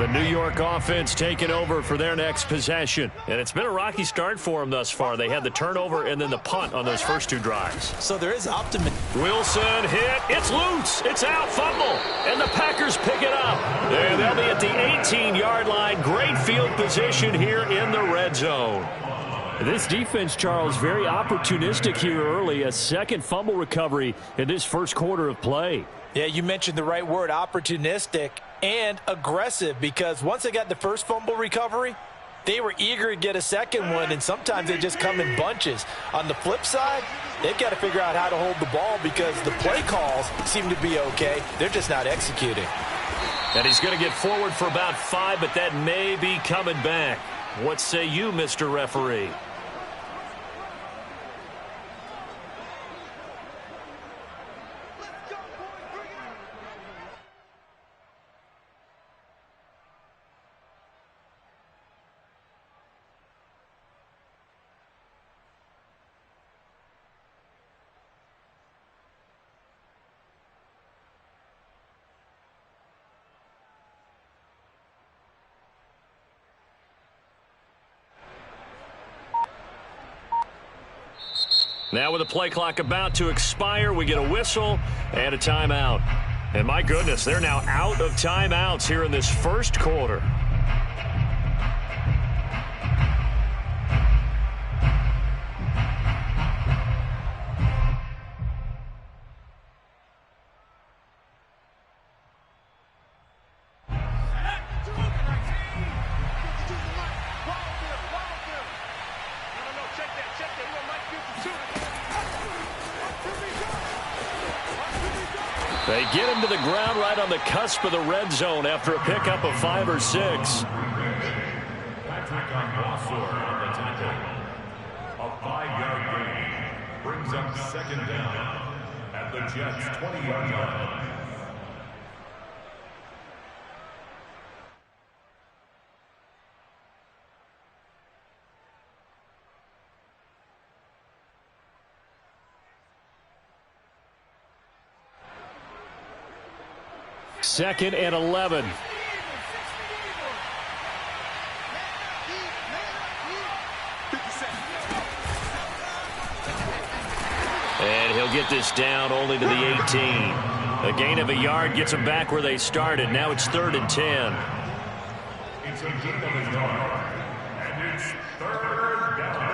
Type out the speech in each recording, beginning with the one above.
The New York offense taking over for their next possession. And it's been a rocky start for them thus far. They had the turnover and then the punt on those first two drives. So there is optimism. Wilson hit. It's loose. It's out. Fumble. And the Packers pick it up. And they'll be at the 18-yard line. Great field position here in the red zone. This defense, Charles, very opportunistic here early. A second fumble recovery in this first quarter of play. Yeah, you mentioned the right word, opportunistic and aggressive, because once they got the first fumble recovery, they were eager to get a second one, and sometimes they just come in bunches. On the flip side, they've got to figure out how to hold the ball because the play calls seem to be okay. They're just not executing. And he's going to get forward for about 5, but that may be coming back. What say you, Mr. Referee? Now with the play clock about to expire, we get a whistle and a timeout. And my goodness, they're now out of timeouts here in this first quarter. They get him to the ground right on the cusp of the red zone after a pickup of 5 or 6. Patrick Onwuasor on the tackle. A 5-yard gain brings up second down at the Jets' 20-yard line. Second and 11. And he'll get this down only to the 18. A gain of a yard gets them back where they started. Now it's 3rd and 10. It's a gain of a yard, and it's 3rd down.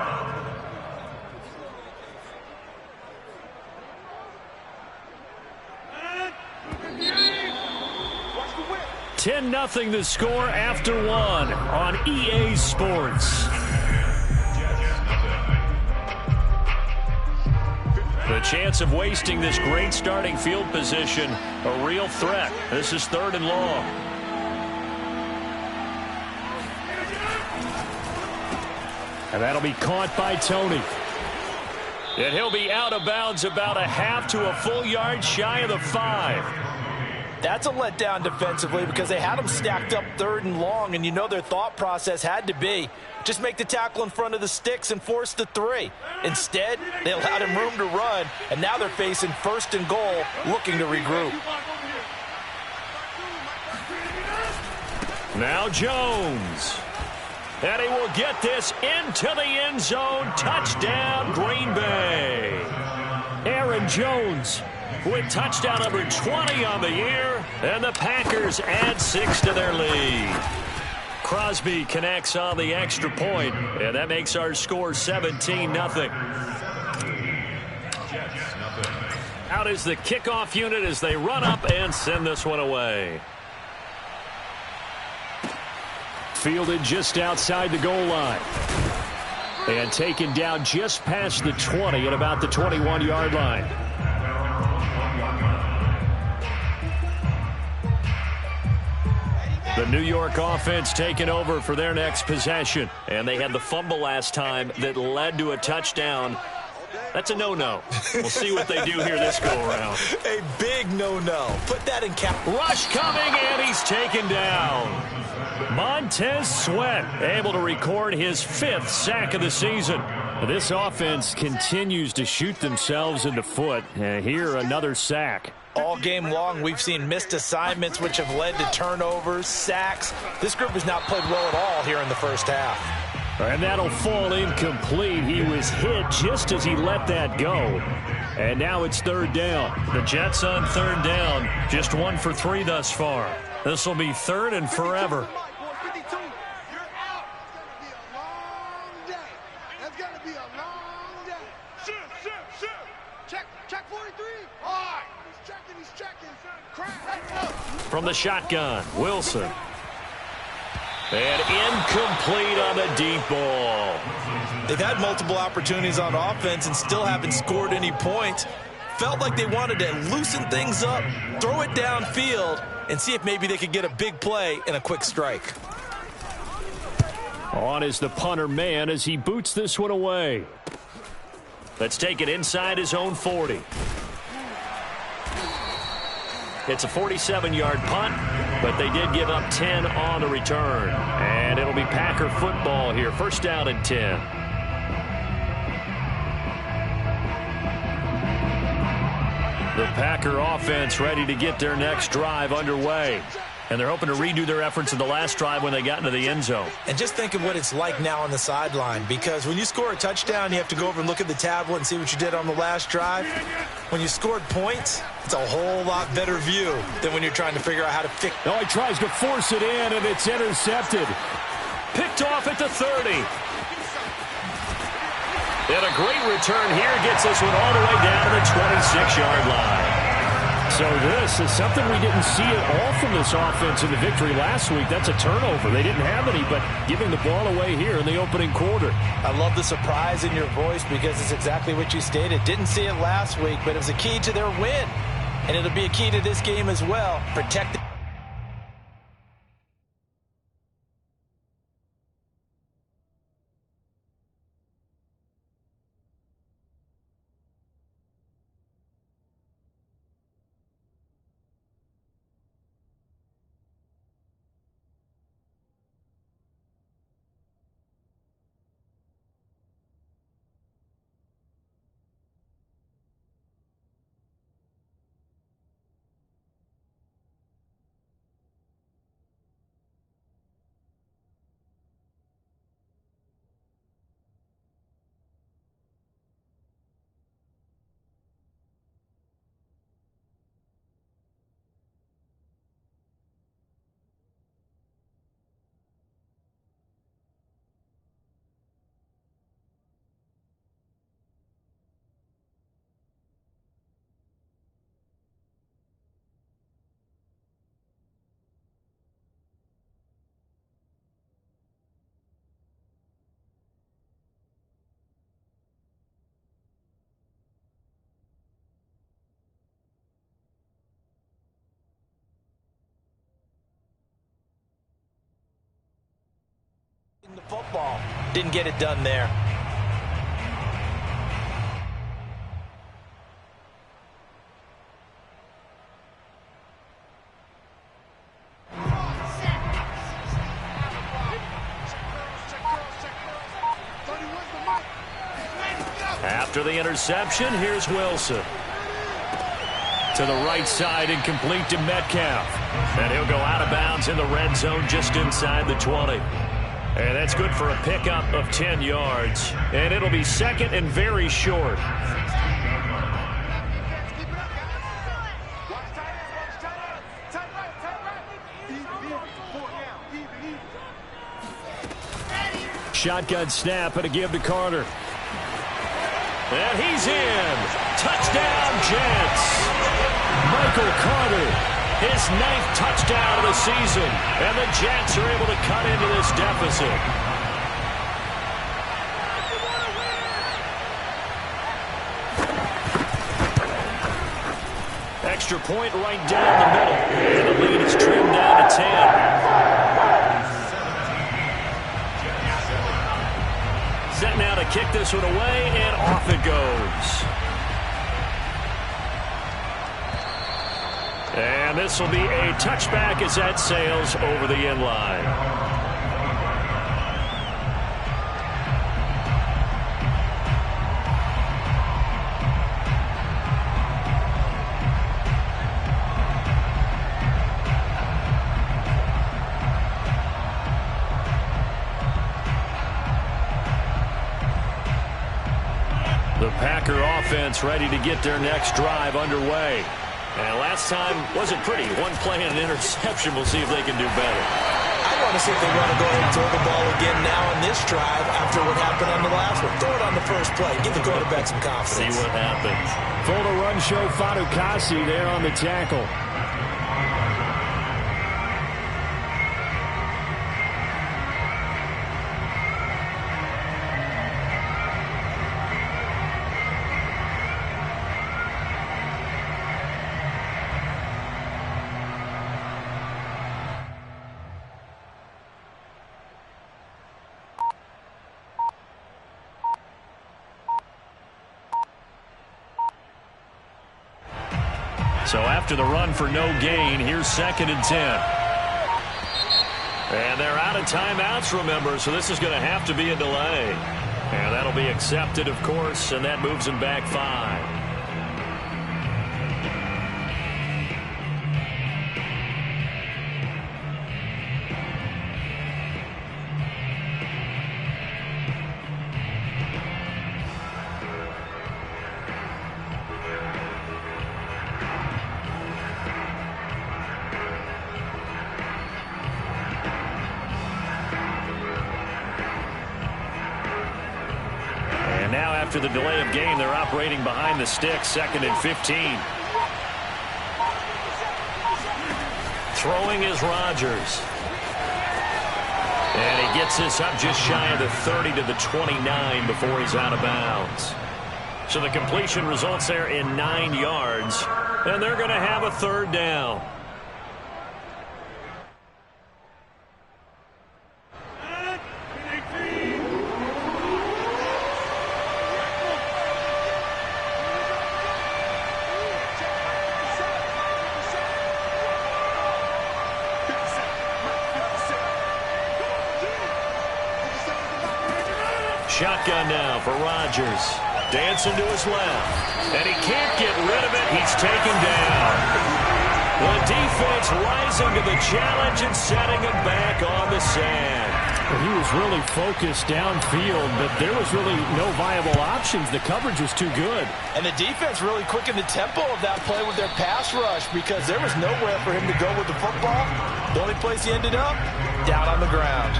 10-0 the score after 1 on EA Sports. The chance of wasting this great starting field position, a real threat. This is 3rd and long. And that'll be caught by Tony. And he'll be out of bounds about a half to a full yard shy of the 5. That's a letdown defensively because they had them stacked up 3rd and long, and you know their thought process had to be just make the tackle in front of the sticks and force the 3. Instead, they allowed him room to run, and now they're facing 1st and goal, looking to regroup. Now Jones. And he will get this into the end zone. Touchdown, Green Bay. Aaron Jones with touchdown number 20 on the year, and the Packers add 6 to their lead. Crosby connects on the extra point, and that makes our score 17-0. Out is the kickoff unit as they run up and send this one away. Fielded just outside the goal line. And taken down just past the 20 at about the 21-yard line. The New York offense taking over for their next possession. And they had the fumble last time that led to a touchdown. That's a no-no. We'll see what they do here this go-around. A big no-no. Put that in cap. Rush coming, and he's taken down. Montez Sweat able to record his 5th sack of the season. This offense continues to shoot themselves in the foot. Here, another sack. All game long, we've seen missed assignments, which have led to turnovers, sacks. This group has not played well at all here in the first half. And that'll fall incomplete. He was hit just as he let that go. And now it's third down. The Jets on third down. Just 1 for 3 thus far. This will be third and forever. From the shotgun, Wilson. And incomplete on the deep ball. They've had multiple opportunities on offense and still haven't scored any points. Felt like they wanted to loosen things up, throw it downfield, and see if maybe they could get a big play and a quick strike. On is the punter man as he boots this one away. Let's take it inside his own 40. It's a 47-yard punt, but they did give up 10 on the return. And it'll be Packer football here. First down and 10. The Packer offense ready to get their next drive underway. And they're hoping to redo their efforts in the last drive when they got into the end zone. And just think of what it's like now on the sideline, because when you score a touchdown, you have to go over and look at the tablet and see what you did on the last drive. When you scored points, it's a whole lot better view than when you're trying to figure out how to fix. Oh, he tries to force it in, and it's intercepted. Picked off at the 30. And a great return here gets this one all the way down to the 26-yard line. So this is something we didn't see at all from this offense in the victory last week. That's a turnover. They didn't have any, but giving the ball away here in the opening quarter. I love the surprise in your voice because it's exactly what you stated. Didn't see it last week, but it was a key to their win. And it'll be a key to this game as well. Protect the football. Didn't get it done there. After the interception, here's Wilson. To the right side, incomplete to Metcalf. And he'll go out of bounds in the red zone just inside the 20. And that's good for a pickup of 10 yards. And it'll be second and very short. Shotgun snap and a give to Carter. And he's in. Touchdown, Jets. Michael Carter, his 9th touchdown of the season. And the Jets are able to cut into this deficit. Extra point right down the middle. And the lead is trimmed down to 10. Set now to kick this one away, and off it goes. And this will be a touchback as that sails over the end line. The Packer offense ready to get their next drive underway. And last time wasn't pretty. One play and an interception. We'll see if they can do better. I want to see if they want to go ahead and throw the ball again now on this drive after what happened on the last one. Throw it on the first play. Give the quarterback some confidence. See what happens. For the run show, Fatukasi there on the tackle. So after the run for no gain, here's 2nd and 10. And they're out of timeouts, remember, so this is going to have to be a delay. And that'll be accepted, of course, and that moves them back 5. After the delay of game, they're operating behind the sticks, 2nd and 15. Throwing is Rodgers. And he gets this up just shy of the 30 to the 29 before he's out of bounds. So the completion results there in 9 yards, and they're going to have a 3rd down. Shotgun now for Rodgers. Dancing to his left. And he can't get rid of it. He's taken down. The defense rising to the challenge and setting him back on the sand. Well, he was really focused downfield, but there was really no viable options. The coverage was too good. And the defense really quickened the tempo of that play with their pass rush because there was nowhere for him to go with the football. The only place he ended up, down on the ground.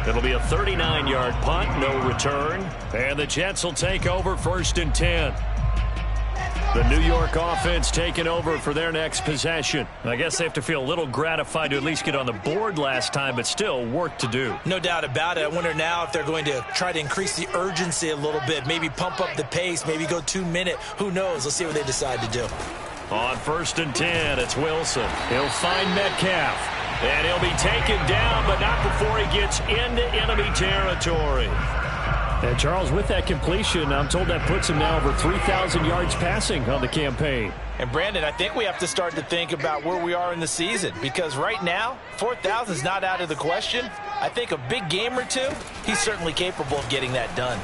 It'll be a 39-yard punt, no return. And the Jets will take over 1st and 10. The New York offense taking over for their next possession. I guess they have to feel a little gratified to at least get on the board last time, but still work to do. No doubt about it. I wonder now if they're going to try to increase the urgency a little bit, maybe pump up the pace, maybe go 2-minute. Who knows? Let's see what they decide to do. On 1st and 10, it's Wilson. He'll find Metcalf. And he'll be taken down, but not before he gets into enemy territory. And Charles, with that completion, I'm told that puts him now over 3,000 yards passing on the campaign. And Brandon, I think we have to start to think about where we are in the season, because right now, 4,000 is not out of the question. I think a big game or two, he's certainly capable of getting that done.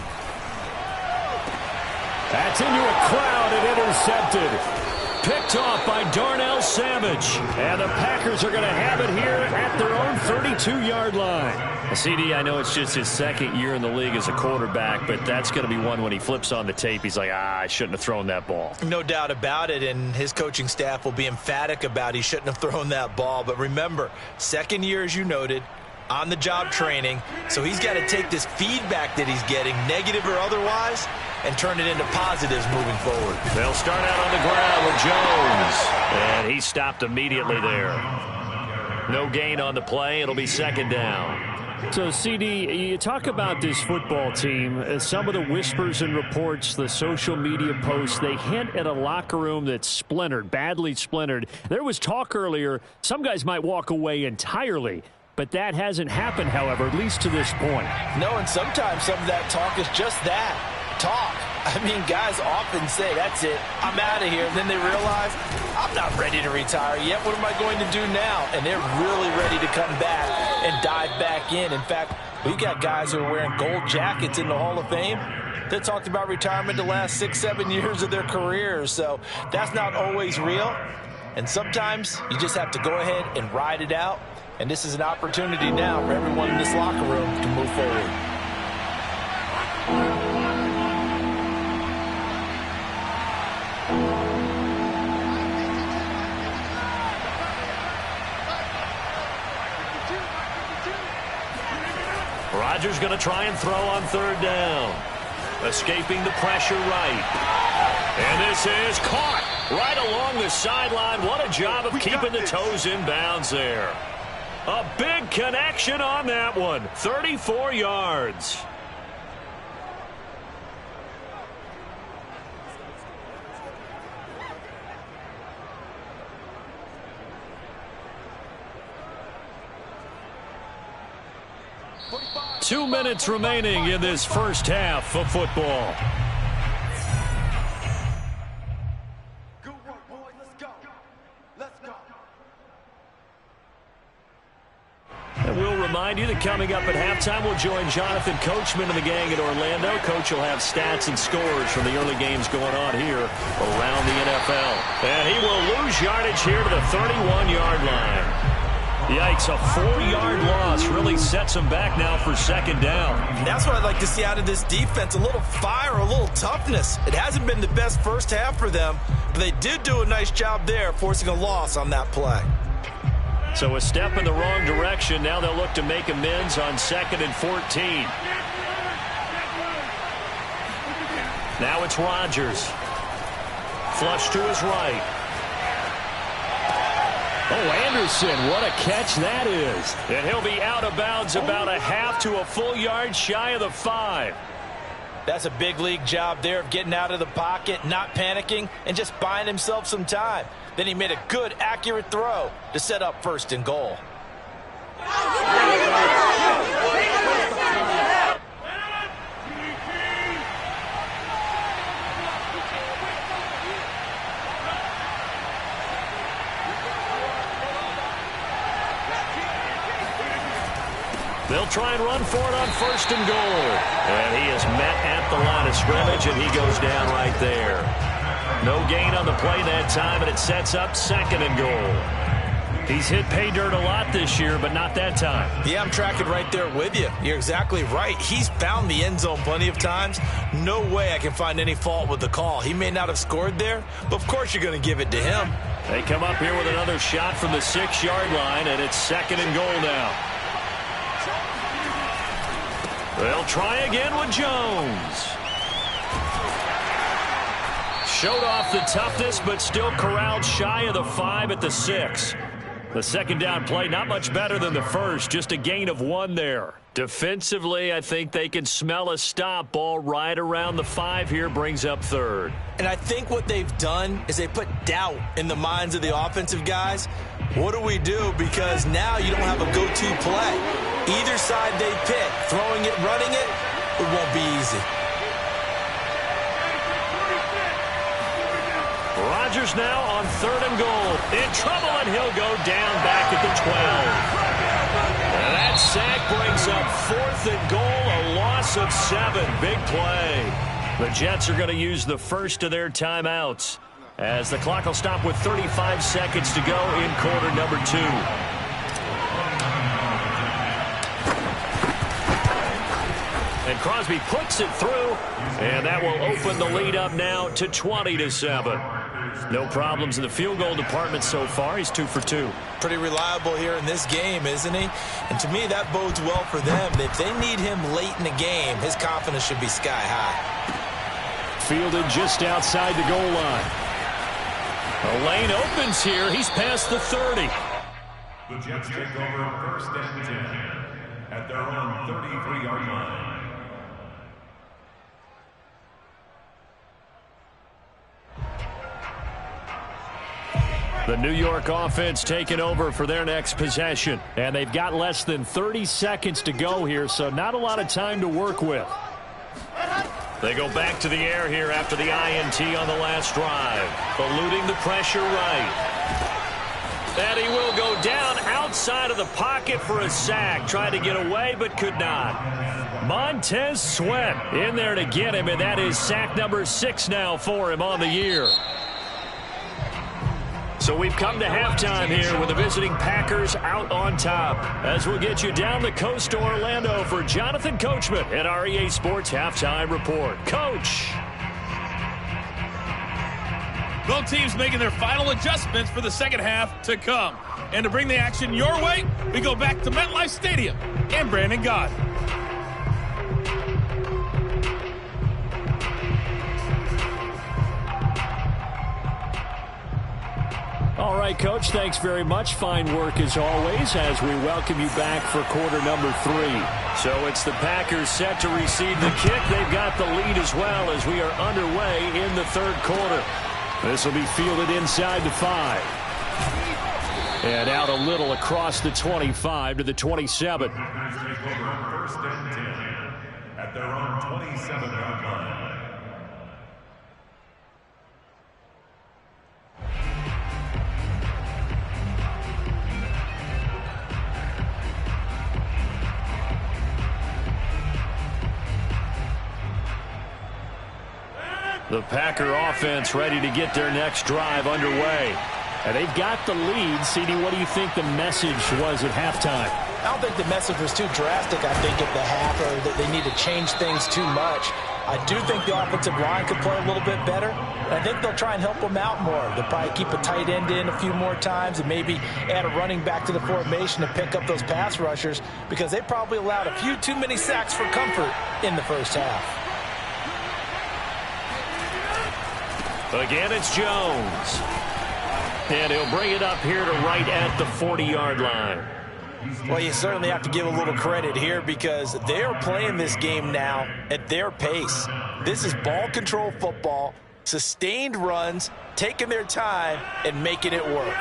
That's into a crowd and intercepted. Picked off by Darnell Savage. And the Packers are going to have it here at their own 32-yard line. CD, I know it's just his 2nd year in the league as a quarterback, but that's going to be one when he flips on the tape. He's like, I shouldn't have thrown that ball. No doubt about it, and his coaching staff will be emphatic about he shouldn't have thrown that ball. But remember, 2nd year, as you noted, on-the-job training, so he's got to take this feedback that he's getting, negative or otherwise, and turn it into positives moving forward. They'll start out on the ground with Jones, and he stopped immediately there. No gain on the play. It'll be 2nd down. So, CD, you talk about this football team. Some of the whispers and reports, the social media posts, they hint at a locker room that's splintered, badly splintered. There was talk earlier, some guys might walk away entirely. But that hasn't happened, however, at least to this point. No, and sometimes some of that talk is just that, talk. I mean, guys often say, that's it, I'm out of here. And then they realize, I'm not ready to retire yet. What am I going to do now? And they're really ready to come back and dive back in. In fact, we got guys who are wearing gold jackets in the Hall of Fame that talked about retirement the last 6-7 years of their careers. So that's not always real. And sometimes you just have to go ahead and ride it out. And this is an opportunity now for everyone in this locker room to move forward. Rodgers going to try and throw on third down. Escaping the pressure right. And this is caught right along the sideline. What a job of keeping the toes in bounds there. A big connection on that one. 34 yards. Two minutes remaining in this first half of football. And we'll remind you that coming up at halftime, we'll join Jonathan Coachman and the gang at Orlando. Coach will have stats and scores from the early games going on here around the NFL. And he will lose yardage here to the 31-yard line. Yikes, a 4-yard loss really sets him back now for second down. That's what I'd like to see out of this defense, a little fire, a little toughness. It hasn't been the best first half for them, but they did do a nice job there, forcing a loss on that play. So a step in the wrong direction. Now they'll look to make amends on 2nd and 14. Now it's Rodgers. Flush to his right. Oh, Anderson, what a catch that is. And he'll be out of bounds about a half to a full yard shy of the 5. That's a big league job there of getting out of the pocket, not panicking, and just buying himself some time. Then he made a good, accurate throw to set up 1st and goal. They'll try and run for it on 1st and goal. And he is met at the line of scrimmage, and he goes down right there. No gain on the play that time, and it sets up 2nd and goal. He's hit pay dirt a lot this year, but not that time. Yeah, I'm tracking right there with you. You're exactly right. He's found the end zone plenty of times. No way I can find any fault with the call. He may not have scored there, but of course you're going to give it to him. They come up here with another shot from the 6-yard line, and it's 2nd and goal now. They'll try again with Jones. Showed off the toughness, but still corralled shy of the 5 at the 6. The second down play, not much better than the first, just a gain of 1 there. Defensively, I think they can smell a stop. Ball right around the 5 here, brings up 3rd. And I think what they've done is they put doubt in the minds of the offensive guys. What do we do? Because now you don't have a go-to play. Either side they pick, throwing it, running it, it won't be easy. Rodgers now on 3rd and goal. In trouble, and he'll go down back at the 12. And that sack brings up 4th and goal, a loss of 7. Big play. The Jets are going to use the first of their timeouts as the clock will stop with 35 seconds to go in quarter number 2. And Crosby puts it through, and that will open the lead up now to 20-7. No problems in the field goal department so far. He's 2 for 2. Pretty reliable here in this game, isn't he? And to me, that bodes well for them. If they need him late in the game, his confidence should be sky high. Fielded just outside the goal line. A lane opens here. He's past the 30. The Jets take over 1st and 10 at their own 33-yard line. The New York offense taking over for their next possession. And they've got less than 30 seconds to go here, so not a lot of time to work with. They go back to the air here after the INT on the last drive. Eluding the pressure right. And he will go down outside of the pocket for a sack. Tried to get away, but could not. Montez Sweat in there to get him, and that is sack number 6 now for him on the year. So we've come to halftime here with the visiting Packers out on top. As we'll get you down the coast to Orlando for Jonathan Coachman at our EA Sports Halftime Report. Coach. Both teams making their final adjustments for the second half to come. And to bring the action your way, we go back to MetLife Stadium and Brandon Gaudin. right, Coach. Thanks very much. Fine work as always as we welcome you back for quarter number 3. So it's the Packers set to receive the kick. They've got the lead as well as we are underway in the third quarter. This will be fielded inside the 5. And out a little across the 25 to the 27. Packers take over 1st and 10 at their own 27-yard line. The Packer offense ready to get their next drive underway. And they've got the lead. CD, what do you think the message was at halftime? I don't think the message was too drastic, I think, at the half, or that they need to change things too much. I do think the offensive line could play a little bit better. And I think they'll try and help them out more. They'll probably keep a tight end in a few more times and maybe add a running back to the formation to pick up those pass rushers, because they probably allowed a few too many sacks for comfort in the first half. Again, it's Jones. And he'll bring it up here to right at the 40-yard line. Well, you certainly have to give a little credit here because they're playing this game now at their pace. This is ball control football, sustained runs, taking their time, and making it work.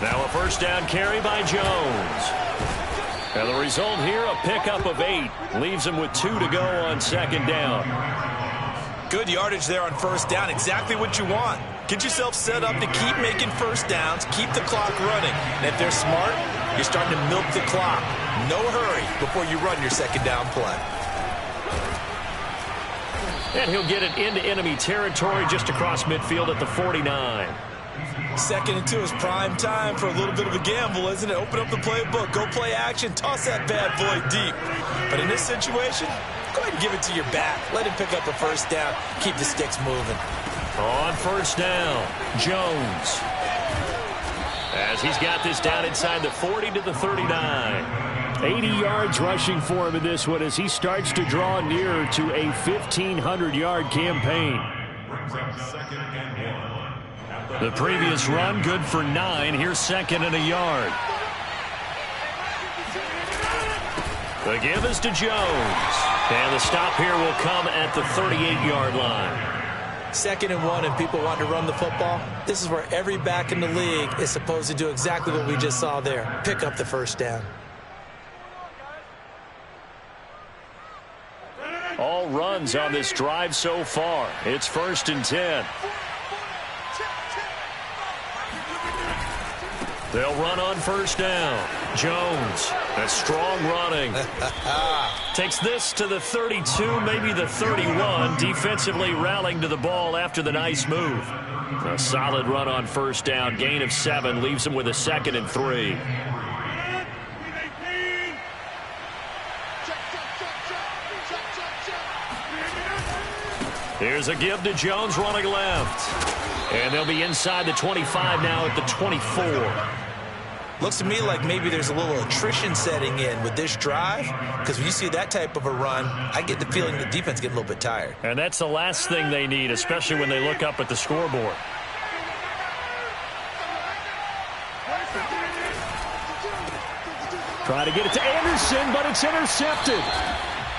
Now a first down carry by Jones. And the result here, a pickup of 8. Leaves him with 2 to go on second down. Good yardage there on first down. Exactly what you want. Get yourself set up to keep making first downs, keep the clock running. And if they're smart, you're starting to milk the clock. No hurry before you run your second down play. And he'll get it into enemy territory just across midfield at the 49. 2nd and 2 is prime time for a little bit of a gamble, isn't it? Open up the playbook, go play action, toss that bad boy deep. But in this situation, go ahead and give it to your back. Let him pick up a first down, keep the sticks moving. On first down, Jones. As he's got this down inside the 40 to the 39. 80 yards rushing for him in this one as he starts to draw nearer to a 1,500-yard campaign. Brings up 2nd and 1. The previous run good for 9. Here's 2nd and a yard. The give is to Jones. And the stop here will come at the 38-yard line. 2nd and 1 and people want to run the football. This is where every back in the league is supposed to do exactly what we just saw there. Pick up the first down. All runs on this drive so far. It's 1st and 10. They'll run on first down. Jones, that's strong running. Takes this to the 32, maybe the 31. Defensively rallying to the ball after the nice move. A solid run on first down. Gain of 7 leaves him with a 2nd and 3. Here's a give to Jones running left. And they'll be inside the 25 now at the 24. Looks to me like maybe there's a little attrition setting in with this drive, because when you see that type of a run, I get the feeling the defense getting a little bit tired. And that's the last thing they need, especially when they look up at the scoreboard. Try to get it to Anderson, but it's intercepted.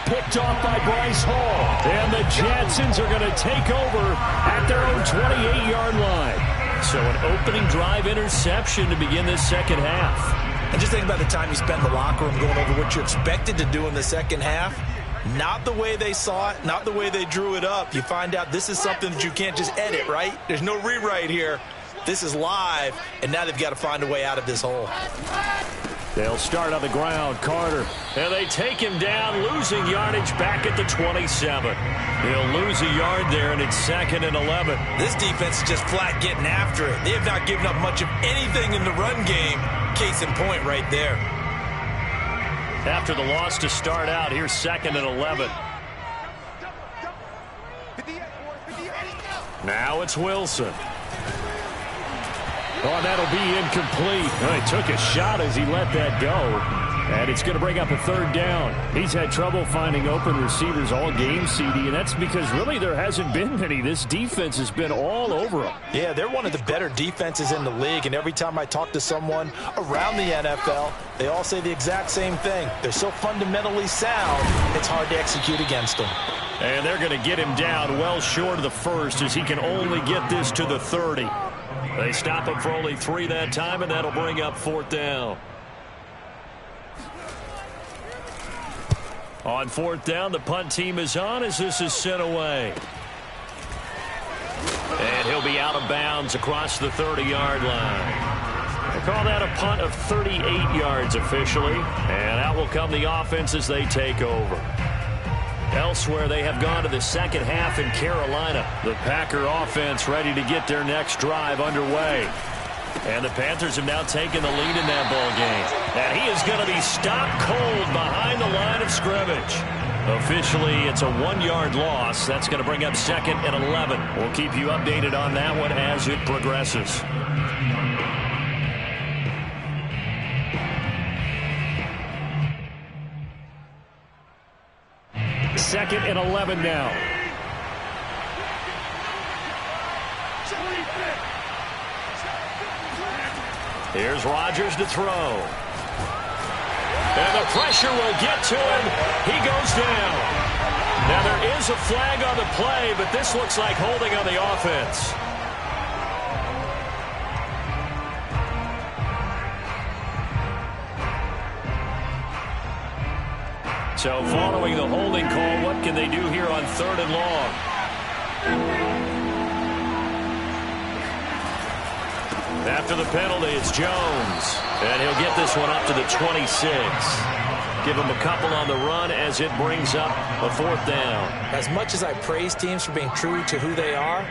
Picked off by Bryce Hall. And the Jetsons are going to take over at their own 28-yard line. So an opening drive interception to begin this second half. And just think about the time you spent in the locker room going over what you expected to do in the second half. Not the way they saw it, not the way they drew it up. You find out this is something that you can't just edit, right? There's no rewrite here. This is live, and now they've got to find a way out of this hole. They'll start on the ground. Carter. And they take him down, losing yardage back at the 27. He'll lose a yard there, and it's 2nd and 11. This defense is just flat getting after it. They have not given up much of anything in the run game. Case in point right there. After the loss to start out, here's 2nd and 11. Now it's Wilson. Oh, that'll be incomplete. Oh, he took a shot as he let that go. And it's going to bring up a third down. He's had trouble finding open receivers all game, CD, and that's because really there hasn't been many. This defense has been all over them. Yeah, they're one of the better defenses in the league, and every time I talk to someone around the NFL, they all say the exact same thing. They're so fundamentally sound, it's hard to execute against them. And they're going to get him down well short of the first as he can only get this to the 30. They stop him for only 3 that time, and that'll bring up 4th down. On 4th down, the punt team is on as this is sent away. And he'll be out of bounds across the 30-yard line. They call that a punt of 38 yards officially. And out will come the offense as they take over. Elsewhere, they have gone to the second half in Carolina. The Packer offense ready to get their next drive underway. And the Panthers have now taken the lead in that ball game. And he is going to be stopped cold behind the line of scrimmage. Officially, it's a 1-yard loss. That's going to bring up 2nd and 11. We'll keep you updated on that one as it progresses. Second and 11 now. Here's Rodgers to throw. And the pressure will get to him. He goes down. Now there is a flag on the play, but this looks like holding on the offense. So following the holding call, what can they do here on 3rd and long? After the penalty, it's Jones. And he'll get this one up to the 26. Give him a couple on the run as it brings up a 4th down. As much as I praise teams for being true to who they are,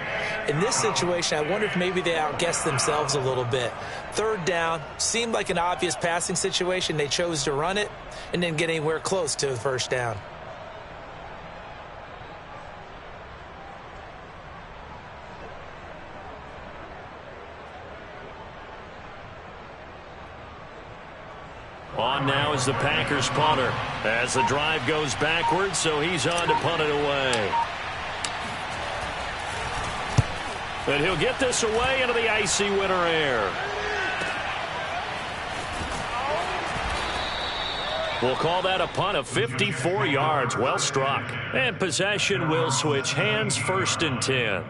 in this situation, I wonder if maybe they outguessed themselves a little bit. 3rd down seemed like an obvious passing situation. They chose to run it and didn't get anywhere close to the 1st down. On now is the Packers punter as the drive goes backwards, so he's on to punt it away. And he'll get this away into the icy winter air. We'll call that a punt of 54 yards. Well struck. And possession will switch hands, 1st and 10.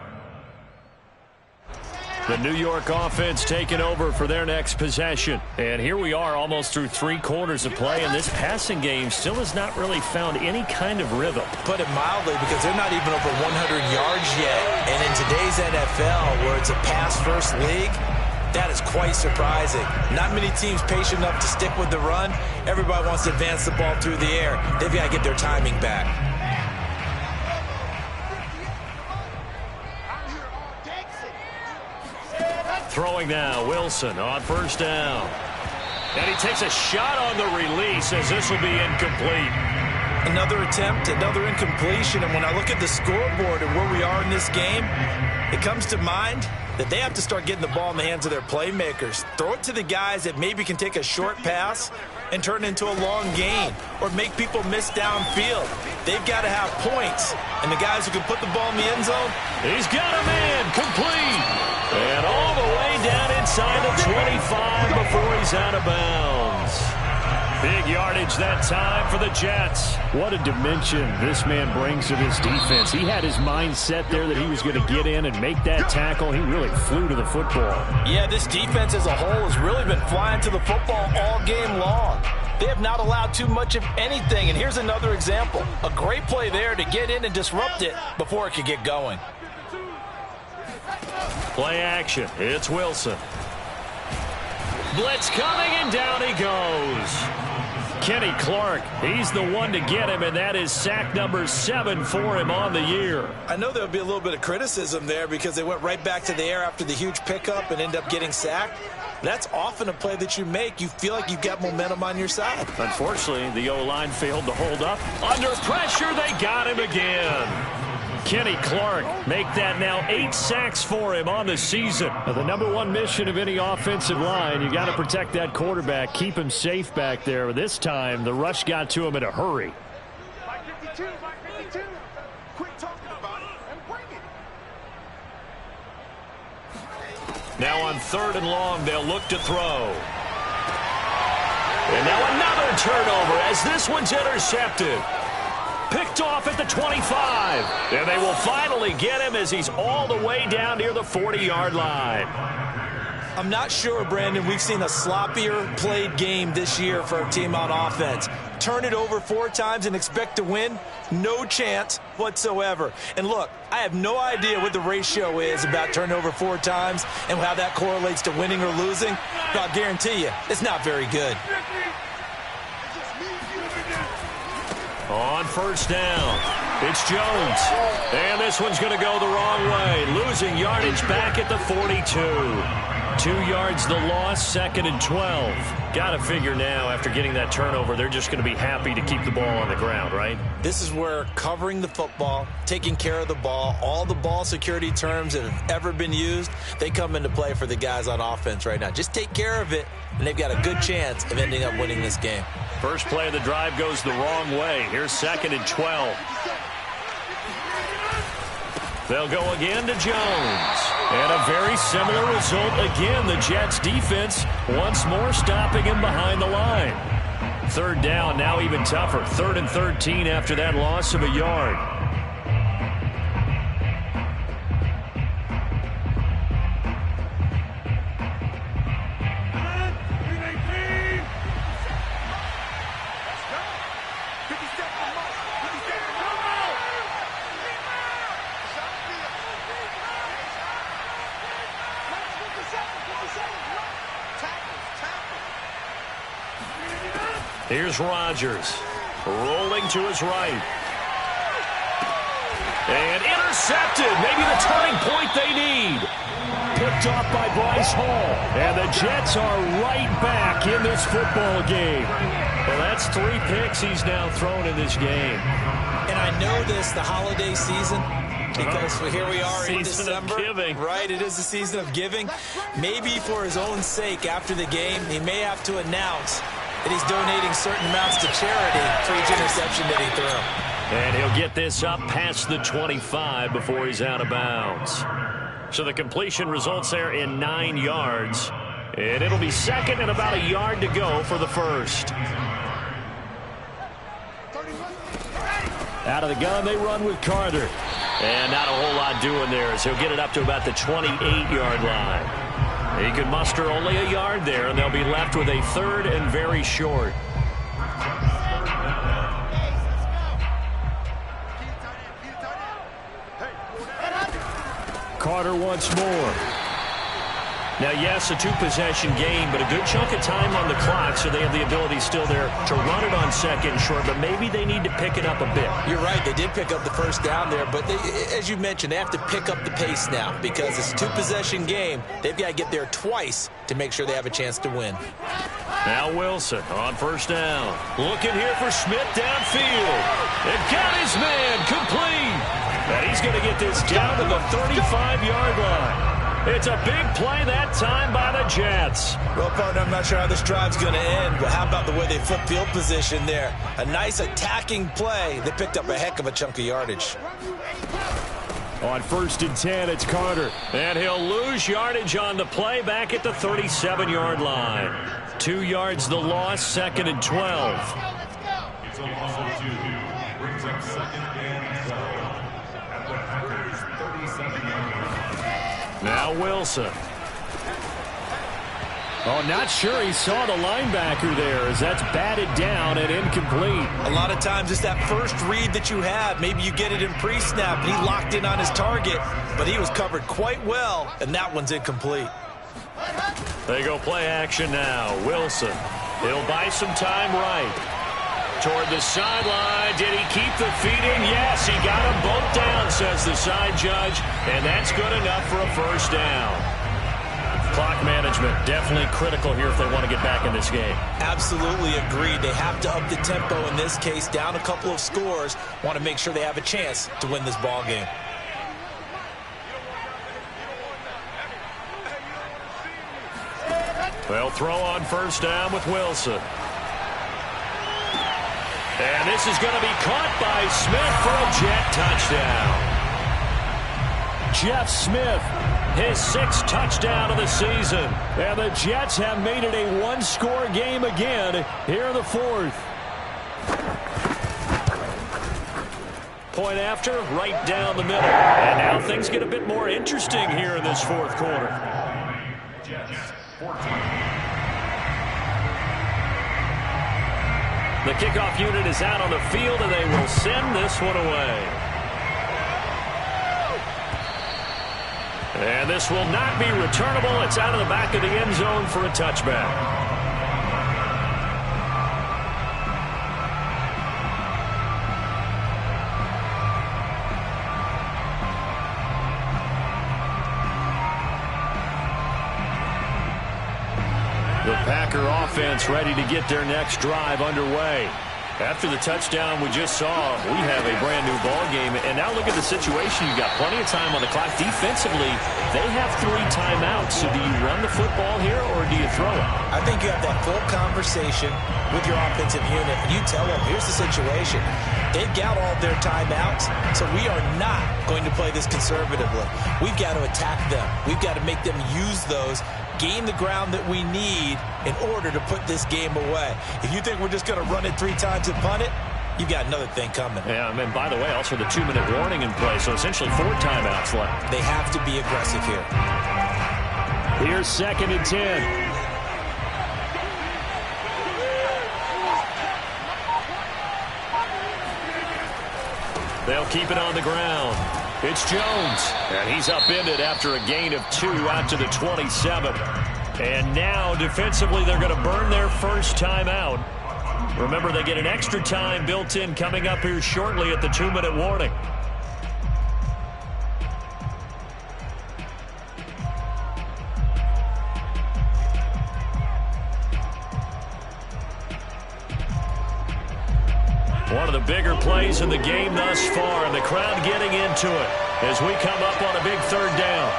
The New York offense taking over for their next possession. And here we are almost through 3 quarters of play, and this passing game still has not really found any kind of rhythm. Put it mildly, because they're not even over 100 yards yet. And in today's NFL, where it's a pass-first league, that is quite surprising. Not many teams patient enough to stick with the run. Everybody wants to advance the ball through the air. They've got to get their timing back. Throwing now, Wilson on 1st down. And he takes a shot on the release as this will be incomplete. Another attempt, another incompletion. And when I look at the scoreboard and where we are in this game, it comes to mind that they have to start getting the ball in the hands of their playmakers. Throw it to the guys that maybe can take a short pass and turn it into a long gain or make people miss downfield. They've got to have points. And the guys who can put the ball in the end zone. He's got a man, complete. And all the way down inside the 25 before he's out of bounds. Big yardage that time for the Jets. What a dimension this man brings to this defense. He had his mind set there that he was going to get in and make that tackle. He really flew to the football. Yeah, this defense as a whole has really been flying to the football all game long. They have not allowed too much of anything. And here's another example. A great play there to get in and disrupt it before it could get going. Play action. It's Wilson. Blitz coming, and down he goes. Kenny Clark, he's the one to get him, and that is sack number 7 for him on the year. I know there would be a little bit of criticism there because they went right back to the air after the huge pickup and end up getting sacked. That's often a play that you make. You feel like you've got momentum on your side. Unfortunately, the O-line failed to hold up. Under pressure, they got him again. Kenny Clark make that now 8 sacks for him on the season. The number one mission of any offensive line, you got to protect that quarterback, keep him safe back there. This time, the rush got to him in a hurry. Now on 3rd and long, they'll look to throw. And now another turnover as this one's intercepted. Picked off at the 25. And they will finally get him as he's all the way down near the 40-yard line. I'm not sure, Brandon, we've seen a sloppier played game this year for our team on offense. Turn it over 4 times and expect to win? No chance whatsoever. And look, I have no idea what the ratio is about turnover 4 times and how that correlates to winning or losing, but I'll guarantee you, it's not very good. On 1st down, it's Jones. And this one's going to go the wrong way. Losing yardage back at the 42. 2 yards the loss, 2nd and 12. Got to figure now, after getting that turnover, they're just going to be happy to keep the ball on the ground, right? This is where covering the football, taking care of the ball, all the ball security terms that have ever been used, they come into play for the guys on offense right now. Just take care of it, and they've got a good chance of ending up winning this game. First play of the drive goes the wrong way. Here's 2nd and 12. They'll go again to Jones. And a very similar result again. The Jets defense once more stopping him behind the line. 3rd down, now even tougher. 3rd and 13 after that loss of a yard. Here's Rodgers, rolling to his right. And intercepted, maybe the turning point they need. Picked off by Bryce Hall. And the Jets are right back in this football game. Well, that's 3 picks he's now thrown in this game. And I know this, the holiday season, because here we are in December. Season of giving. Right, it is the season of giving. Maybe for his own sake after the game, he may have to announce that he's donating certain amounts to charity for each interception that he threw. And he'll get this up past the 25 before he's out of bounds. So the completion results there in 9 yards. And it'll be 2nd and about a yard to go for the first. Out of the gun, they run with Carter. And not a whole lot doing there as he'll get it up to about the 28-yard line. He could muster only a yard there, and they'll be left with a 3rd and very short. Carter once more. Now, yes, a 2-possession game, but a good chunk of time on the clock, so they have the ability still there to run it on 2nd and short, but maybe they need to pick it up a bit. You're right. They did pick up the first down there, but they, as you mentioned, they have to pick up the pace now because it's a 2-possession game. They've got to get there twice to make sure they have a chance to win. Now Wilson on 1st down. Looking here for Smith downfield. And got his man complete. And he's going to get this down to the 35-yard line. It's a big play that time by the Jets. Well, partner, I'm not sure how this drive's going to end, but how about the way they flip field position there? A nice attacking play. They picked up a heck of a chunk of yardage. On 1st and 10, it's Carter. And he'll lose yardage on the play back at the 37-yard line. 2 yards the loss, 2nd and 12. It's a loss of 2. Brings up 2nd and 12. At the Packers' 37-yard line. Now Wilson. Oh, not sure he saw the linebacker there as that's batted down and incomplete. A lot of times it's that first read that you have. Maybe you get it in pre-snap, and he locked in on his target, but he was covered quite well, and that one's incomplete. They go play action now. Wilson. He'll buy some time right. Toward the sideline. Did he keep the feet in? Yes, he got them both down, says the side judge, and that's good enough for a first down. Clock management definitely critical here if they want to get back in this game. Absolutely agreed. They have to up the tempo in this case, down a couple of scores. Want to make sure they have a chance to win this ball game. They'll throw on first down with Wilson. And this is going to be caught by Smith for a Jet touchdown. Jeff Smith, his 6th touchdown of the season. And the Jets have made it a one-score game again here in the 4th. Point after, right down the middle. And now things get a bit more interesting here in this 4th quarter. Jets 14. The kickoff unit is out on the field, and they will send this one away. And this will not be returnable. It's out of the back of the end zone for a touchback. The Packer offense ready to get their next drive underway. After the touchdown we just saw, we have a brand new ball game. And now look at the situation. You've got plenty of time on the clock. Defensively, they have 3 timeouts. So do you run the football here or do you throw it? I think you have that full conversation with your offensive unit. And you tell them, here's the situation. They've got all their timeouts, so we are not going to play this conservatively. We've got to attack them. We've got to make them use those, gain the ground that we need in order to put this game away. If you think we're just going to run it 3 times and punt it, you've got another thing coming. Yeah, and by the way, also the 2-minute warning in play, so essentially 4 timeouts left. They have to be aggressive here. Here's 2nd and 10. They'll keep it on the ground. It's Jones, and he's upended after a gain of 2 out to the 27. And now, defensively, they're going to burn their first timeout. Remember, they get an extra time built in coming up here shortly at the 2-minute warning. One of the bigger plays in the game thus far, and the crowd getting into it as we come up on a big 3rd down.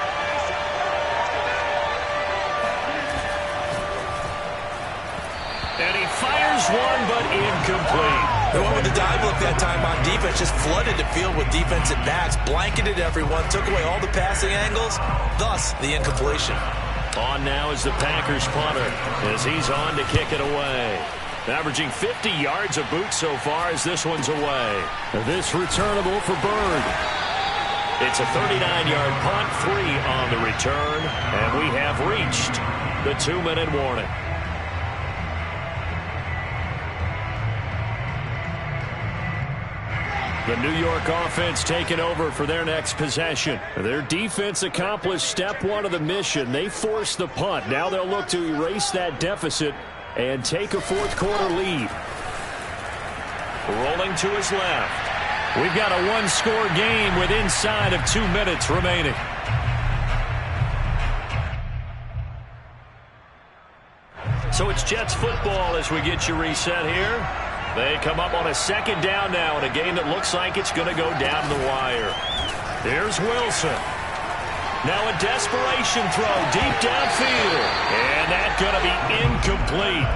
And he fires one, but incomplete. The one with the dive look that time on defense just flooded the field with defensive backs, blanketed everyone, took away all the passing angles, thus the incompletion. On now is the Packers punter as he's on to kick it away. Averaging 50 yards a boot so far as this one's away. This returnable for Bird. It's a 39-yard punt, 3 on the return, and we have reached the 2-minute warning. The New York offense taking over for their next possession. Their defense accomplished step 1 of the mission. They forced the punt. Now they'll look to erase that deficit and take a 4th quarter lead. Rolling to his left. We've got a 1-score game with inside of 2 minutes remaining. So it's Jets football as we get you reset here. They come up on a 2nd down now in a game that looks like it's going to go down the wire. Here's Wilson. Now a desperation throw deep downfield. And that's going to be incomplete.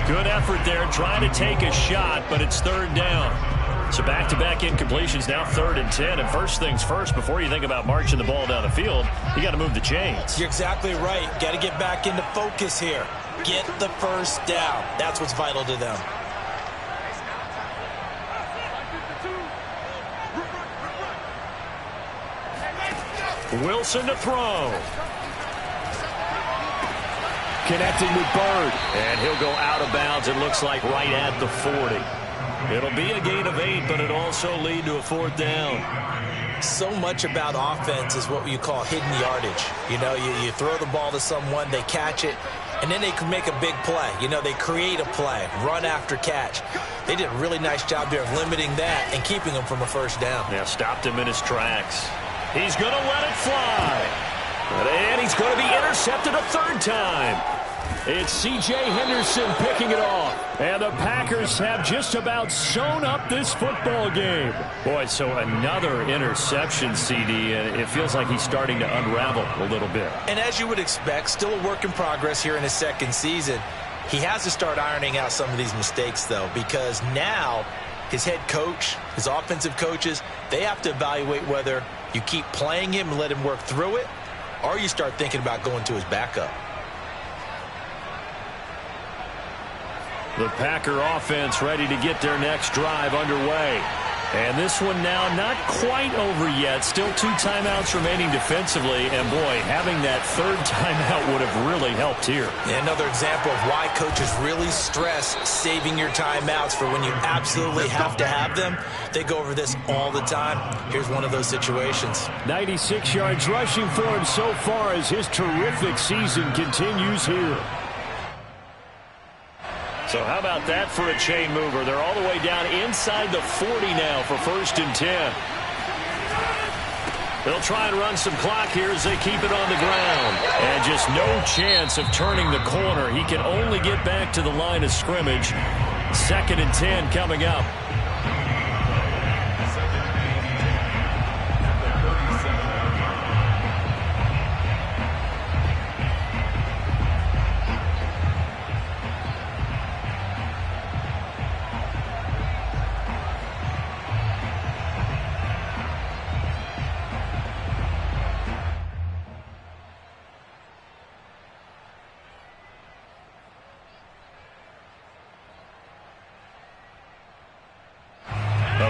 Good effort there trying to take a shot, but it's 3rd down. So back-to-back incompletions, now 3rd and 10. And first things first, before you think about marching the ball down the field, you got to move the chains. You're exactly right. Got to get back into focus here. Get the first down. That's what's vital to them. Wilson to throw. Connecting with Bird. And he'll go out of bounds, it looks like, right at the 40. It'll be a gain of 8, but it'll also lead to a 4th down. So much about offense is what you call hidden yardage. You know, you throw the ball to someone, they catch it, and then they can make a big play. You know, they create a play, run after catch. They did a really nice job there of limiting that and keeping him from a first down. Yeah, stopped him in his tracks. He's going to let it fly. And he's going to be intercepted a third time. It's C.J. Henderson picking it off. And the Packers have just about sewn up this football game. Boy, so another interception, CD, and it feels like he's starting to unravel a little bit. And as you would expect, still a work in progress here in his second season. He has to start ironing out some of these mistakes, though, because now his head coach, his offensive coaches, they have to evaluate whether you keep playing him and let him work through it, or you start thinking about going to his backup. The Packer offense ready to get their next drive underway. And this one now not quite over yet. Still 2 timeouts remaining defensively. And, boy, having that third timeout would have really helped here. And another example of why coaches really stress saving your timeouts for when you absolutely have to have them. They go over this all the time. Here's one of those situations. 96 yards rushing for him so far as his terrific season continues here. So how about that for a chain mover? They're all the way down inside the 40 now for 1st and 10. They'll try and run some clock here as they keep it on the ground. And just no chance of turning the corner. He can only get back to the line of scrimmage. 2nd and 10 coming up.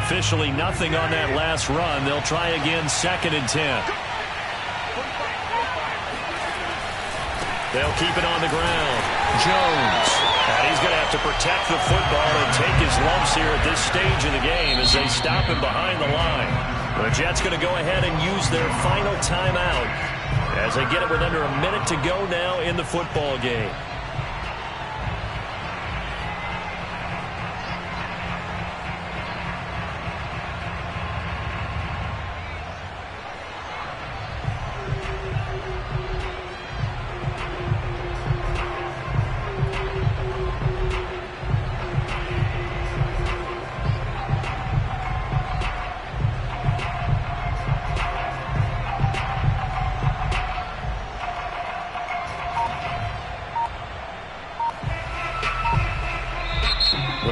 Officially nothing on that last run. They'll try again 2nd and 10. They'll keep it on the ground. Jones. And he's going to have to protect the football and take his lumps here at this stage of the game as they stop him behind the line. The Jets going to go ahead and use their final timeout as they get it with under a minute to go now in the football game.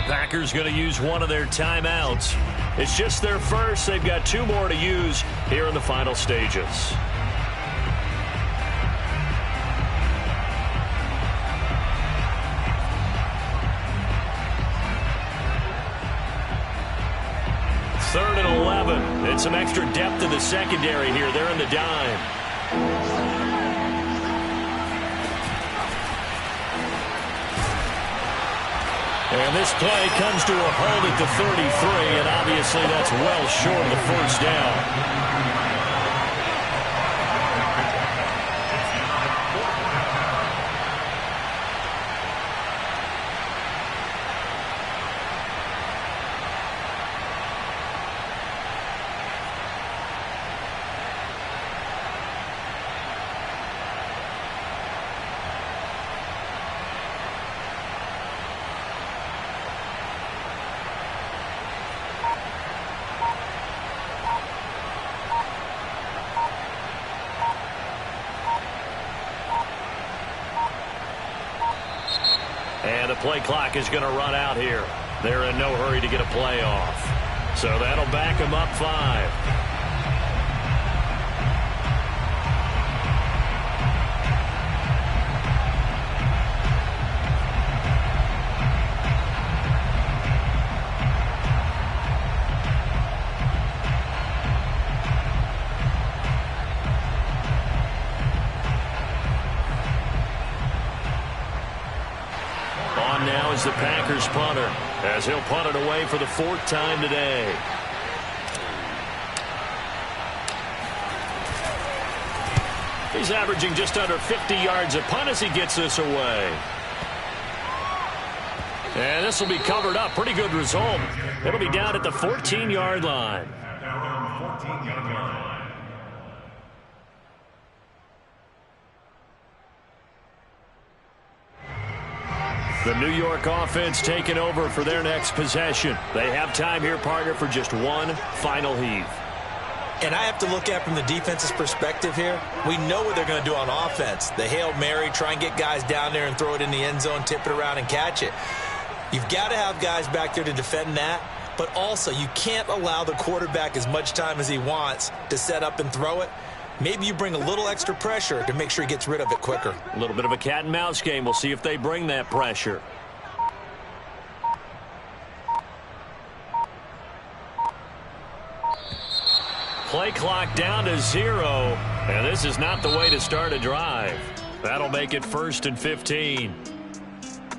Packers going to use one of their timeouts. It's just their first. They've got 2 more to use here in the final stages. Third and 11. And some extra depth in the secondary here. They're in the dime. And this play comes to a halt at the 33, and obviously that's well short of the first down. And the play clock is going to run out here. They're in no hurry to get a play off. So that'll back them up 5. Now is the Packers punter as he'll punt it away for the 4th time today. He's averaging just under 50 yards a punt as he gets this away. And this will be covered up. Pretty good result. It'll be down at the 14-yard line. The New York offense taking over for their next possession. They have time here, partner, for just one final heave. And I have to look at it from the defense's perspective here. We know what they're going to do on offense. The Hail Mary, try and get guys down there and throw it in the end zone, tip it around and catch it. You've got to have guys back there to defend that. But also, you can't allow the quarterback as much time as he wants to set up and throw it. Maybe you bring a little extra pressure to make sure he gets rid of it quicker. A little bit of a cat and mouse game. We'll see if they bring that pressure. Play clock down to 0, and this is not the way to start a drive. That'll make it 1st and 15.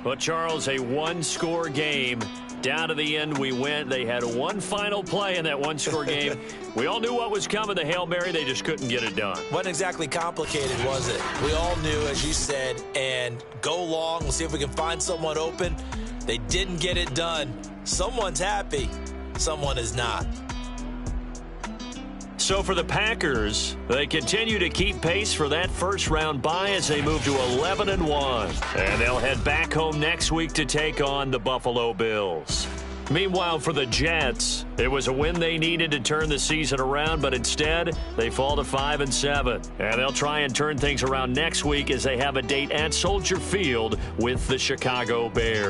But, Charles, a one-score game. Down to the end we went. They had one final play in that one-score game. We all knew what was coming. The Hail Mary, they just couldn't get it done. Wasn't exactly complicated, was it? We all knew, as you said, and go long. We'll see if we can find someone open. They didn't get it done. Someone's happy. Someone is not. So for the Packers, they continue to keep pace for that first-round bye as they move to 11-1. And they'll head back home next week to take on the Buffalo Bills. Meanwhile, for the Jets, it was a win they needed to turn the season around, but instead, they fall to 5-7. And they'll try and turn things around next week as they have a date at Soldier Field with the Chicago Bears.